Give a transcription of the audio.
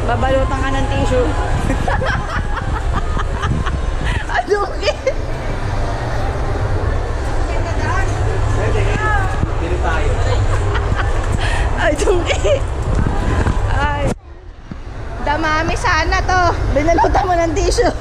Babalutan ka ng tissue. Ano okay? Dili tayo. Ay, tungki. Ay. Damami sana to. Binalutan mo ng tissue.